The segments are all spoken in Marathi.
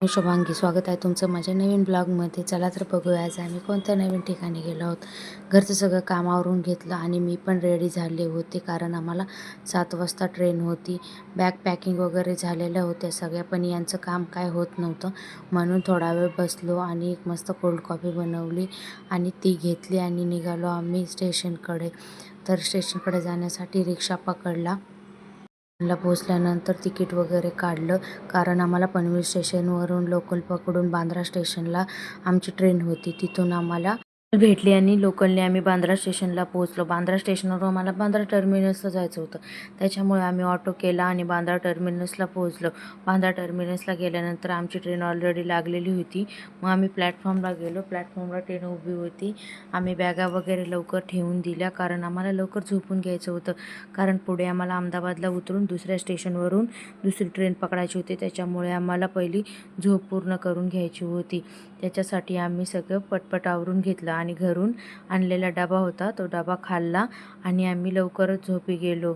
मी शुभांगी, स्वागत आहे तुमचं माझ्या नवीन ब्लॉगमध्ये. चला तर बघूया आज आम्ही कोणत्या नवीन ठिकाणी गेलो आहोत. घरचं सगळं काम आवरून घेतलं आणि मी पण रेडी झाले होते, कारण आम्हाला 7 वाजता ट्रेन होती. बॅग पॅकिंग वगैरे झालेल्या होत्या सगळ्या, पण यांचं काम काय होत नव्हतं. म्हणून थोडा वेळ बसलो आणि एक मस्त कोल्ड कॉफी बनवली आणि ती घेतली आणि निघालो आम्ही स्टेशनकडे. तर स्टेशनकडे जाण्यासाठी रिक्षा पकडला. ला पोचल्यानंतर तिकीट वगैरे काढलं, कारण आम्हाला पनवेल स्टेशनवरून लोकल पकडून बांद्रा स्टेशनला आमची ट्रेन होती. तिथून आम्हाला भेटली आणि लोकलने आम्ही बांद्रा स्टेशनला पोहोचलो. बांद्रा स्टेशनवरून आम्हाला बांद्रा टर्मिनसला जायचं होतं, त्याच्यामुळे आम्ही ऑटो केला आणि बांद्रा टर्मिनसला पोहोचलो. बांद्रा टर्मिनसला गेल्यानंतर आमची ट्रेन ऑलरेडी लागलेली होती. मग आम्ही प्लॅटफॉर्मला गेलो. प्लॅटफॉर्मला ट्रेन उभी होती. आम्ही बॅगा वगैरे लवकर ठेवून दिल्या, कारण आम्हाला लवकर झोपून घ्यायचं होतं, कारण पुढे आम्हाला अहमदाबादला उतरून दुसऱ्या स्टेशनवरून दुसरी ट्रेन पकडायची होती. त्याच्यामुळे आम्हाला पहिली झोप पूर्ण करून घ्यायची होती. त्याच्यासाठी आम्ही सगळं पटपट आवरून घेतलं आणि घरून आणलेला डबा होता, तो डबा खाल्ला आणि आम्ही लवकरच झोपी गेलो.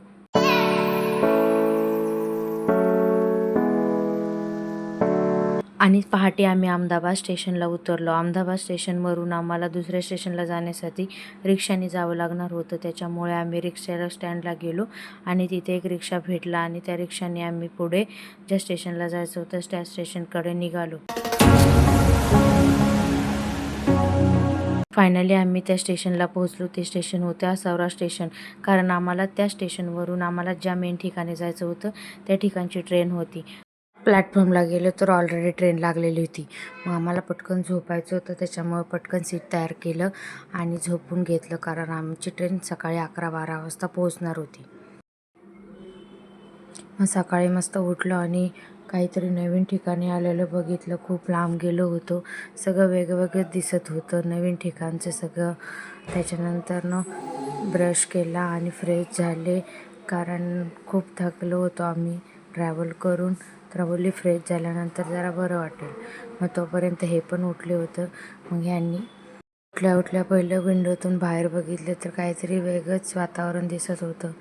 आणि पहाटे आम्ही अहमदाबाद स्टेशनला उतरलो. अहमदाबाद स्टेशनवरून आम्हाला दुसऱ्या स्टेशनला जाण्यासाठी रिक्षाने जावं लागणार होतं. त्याच्यामुळे आम्ही रिक्षाला स्टँडला गेलो आणि तिथे एक रिक्षा भेटला आणि त्या रिक्षाने आम्ही पुढे ज्या स्टेशनला जायचं होतं त्या स्टेशनकडे निघालो. फायनली आम्ही त्या स्टेशनला पोहोचलो. ते स्टेशन होते आसावरा स्टेशन, कारण आम्हाला त्या स्टेशनवरून आम्हाला ज्या मेन ठिकाणी जायचं होतं त्या ठिकाणची ट्रेन होती. प्लॅटफॉर्मला गेलो तर ऑलरेडी ट्रेन लागलेली होती. मग आम्हाला पटकन झोपायचं होतं, त्याच्यामुळे पटकन सीट तयार केलं आणि झोपून घेतलं, कारण आमची ट्रेन सकाळी 11-12 वाजता पोहोचणार होती. मग सकाळी मस्त उठलो आणि काहीतरी नवीन ठिकाणी आलेलं बघितलं. खूप लांब गेलो होतो. सगळं वेगवेगळं दिसत होतं, नवीन ठिकाणचं सगळं. त्याच्यानंतर ब्रश केला आणि फ्रेश झाले, कारण खूप थकलो होतो आम्ही ट्रॅव्हल करून. तर बोलली फ्रेश झाल्यानंतर जरा बरं वाटेल. मग तोपर्यंत हे पण उठले होतं. मग ह्यांनी उठल्या पहिलं विंडोतून बाहेर बघितलं तर काहीतरी वेगळंच वातावरण दिसत होतं.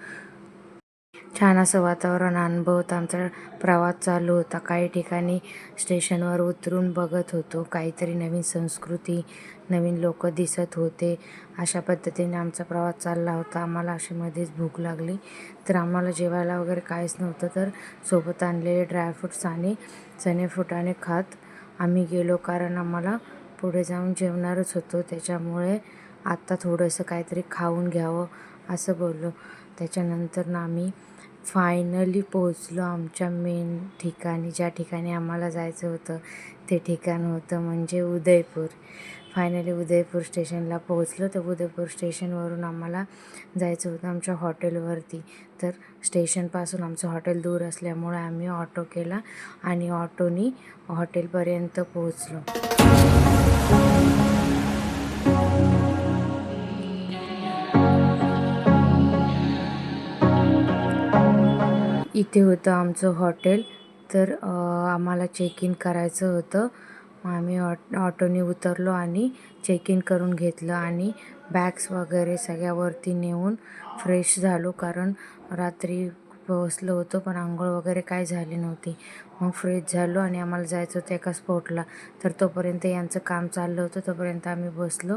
छान असं वातावरण अनुभवत आमचा प्रवास चालू होता. काही ठिकाणी स्टेशनवर उतरून बघत होतो, काहीतरी नवीन संस्कृती, नवीन लोक दिसत होते. अशा पद्धतीने आमचा प्रवास चालला होता. आम्हाला अशी मध्येच भूक लागली, तर आम्हाला जेवायला वगैरे काहीच नव्हतं, तर सोबत आणलेले ड्रायफ्रूट्स आणि चणे फुटाणे खात आम्ही गेलो, कारण आम्हाला पुढे जाऊन जेवणारच होतो. त्याच्यामुळे आत्ता थोडंसं काहीतरी खाऊन घ्यावं असं बोललो. त्याच्यानंतर आम्ही फायनली पोहोचलो आमच्या मेन ठिकाणी. ज्या ठिकाणी आम्हाला जायचं होतं ते ठिकाण होतं म्हणजे उदयपूर. फायनली उदयपूर स्टेशनला पोहोचलो. तर उदयपूर स्टेशनवरून आम्हाला जायचं होतं आमच्या हॉटेलवरती. तर स्टेशनपासून आमचं हॉटेल दूर असल्यामुळे आम्ही ऑटो केला आणि ऑटोनी हॉटेलपर्यंत पोहोचलो. इथे होतं आमचं हॉटेल. तर आम्हाला चेक इन करायचं होतं. मग आम्ही ऑटोने उतरलो आणि चेक इन करून घेतलं आणि बॅग्स वगैरे सगळ्यावरती नेऊन फ्रेश झालो, कारण रात्री बसलो होतो पण आंघोळ वगैरे काय झाली नव्हती. मग फ्रेश झालो आणि आम्हाला जायचं होतं एका स्पॉटला. तर तोपर्यंत यांचं काम चाललं होतं, तोपर्यंत आम्ही बसलो.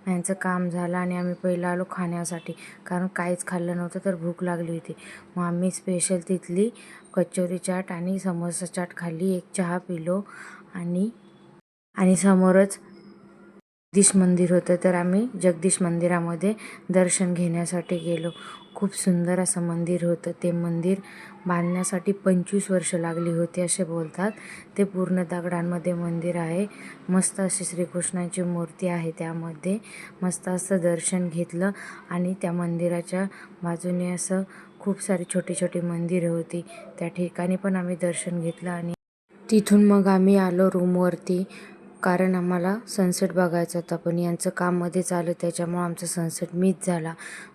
यांचं काम झालं आणि आम्ही पहिलं आलो खाण्यासाठी, कारण काहीच खाल्लं नव्हतं तर भूक लागली होती. मग आम्ही स्पेशल तिथली कचोरी चाट आणि समोसा चाट खाल्ली, एक चहा पिलो आणि समोरच जगदीश मंदिर होतं, तर आम्ही जगदीश मंदिरामध्ये दर्शन घेण्यासाठी गेलो. खूप सुंदर असं मंदिर होतं. ते मंदिर बांधण्यासाठी 25 वर्ष लागली होती असे बोलतात. ते पूर्ण दगडांमध्ये मंदिर आहे. मस्त अशी श्रीकृष्णाची मूर्ती आहे त्यामध्ये. मस्त असं दर्शन घेतलं आणि त्या मंदिराच्या बाजूने असं खूप सारी छोटी छोटी मंदिरं होती. त्या ठिकाणी पण आम्ही दर्शन घेतलं आणि तिथून मग आम्ही आलो रूमवरती, कारण आम्हाला सनसेट बघायचा होता. पण यांचं काम मध्ये चालू, त्याच्यामुळे आमचा सनसेट मिस झाला.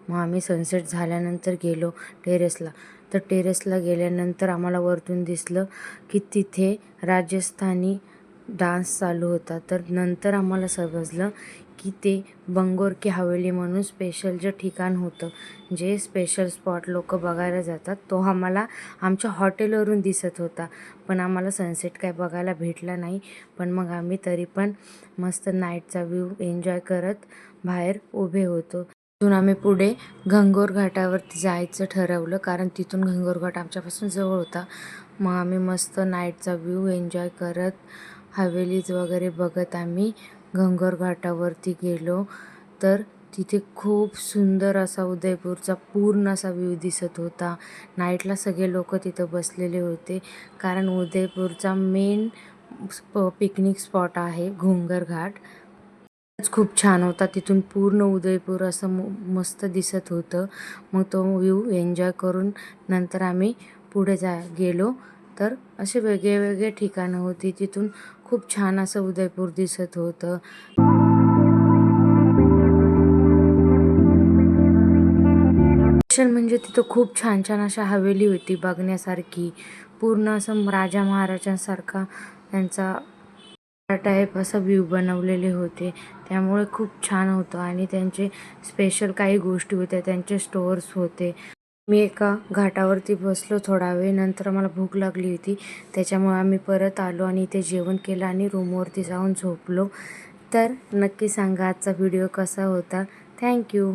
मग आम्ही सनसेट झाल्यानंतर गेलो टेरेसला. तर टेरेसला गेल्यानंतर आम्हाला वरतून दिसलं की तिथे राजस्थानी डान्स चालू होता. तर नंतर आम्हाला समजलं की ते बंगोर की हवेली म्हणून स्पेशल जे ठिकाण होतं, जे स्पेशल स्पॉट लोक बघायला जातात, तो आम्हाला आमच्या हॉटेलवरून दिसत होता. पण आम्हाला सनसेट काय बघायला भेटला नाही. पण मग आम्ही तरी पण मस्त नाईटचा व्ह्यू एन्जॉय करत बाहेर उभे होतो. तिथून आम्ही पुढे घनघोर घाटावरती जायचं ठरवलं, कारण तिथून घनघोर घाट आमच्यापासून जवळ होता. मग आम्ही मस्त नाईटचा व्ह्यू एन्जॉय करत हवेलीज वगैरे बघत आम्ही घनघोर घाटावरती गेलो. तर तिथे खूप सुंदर असा उदयपूरचा पूर्ण असा व्ह्यू दिसत होता. नाईटला सगळे लोक तिथं बसलेले होते, कारण उदयपूरचा मेन पिकनिक स्पॉट आहे घुंगर घाट. खूप छान होता. तिथून पूर्ण उदयपूर असं मस्त दिसत होतं. मग तो व्ह्यू एन्जॉय करून नंतर आम्ही पुढे गेलो. तर असे वेगळे वेगळे ठिकाणं होती. तिथून खूप छान असं उदयपूर दिसत होतं. स्पेशल म्हणजे तिथं खूप छान छान अशा हवेली होती बघण्यासारखी. पूर्ण असं राजा महाराजांसारखा त्यांचा टाईप असा व्ह्यू बनवलेले होते. त्यामुळे खूप छान होतं. आणि त्यांचे स्पेशल काही गोष्टी होत्या, त्यांचे स्टोअर्स होते. मी एका घाटावरती बसलो थोडा वेळ. नंतर मला भूक लागली होती, त्याच्यामुळे आम्ही परत आलो आणि इथे जेवण केलं आणि रूमवरती जाऊन झोपलो. तर नक्की सांगा आजचा व्हिडिओ कसा होता. थँक्यू.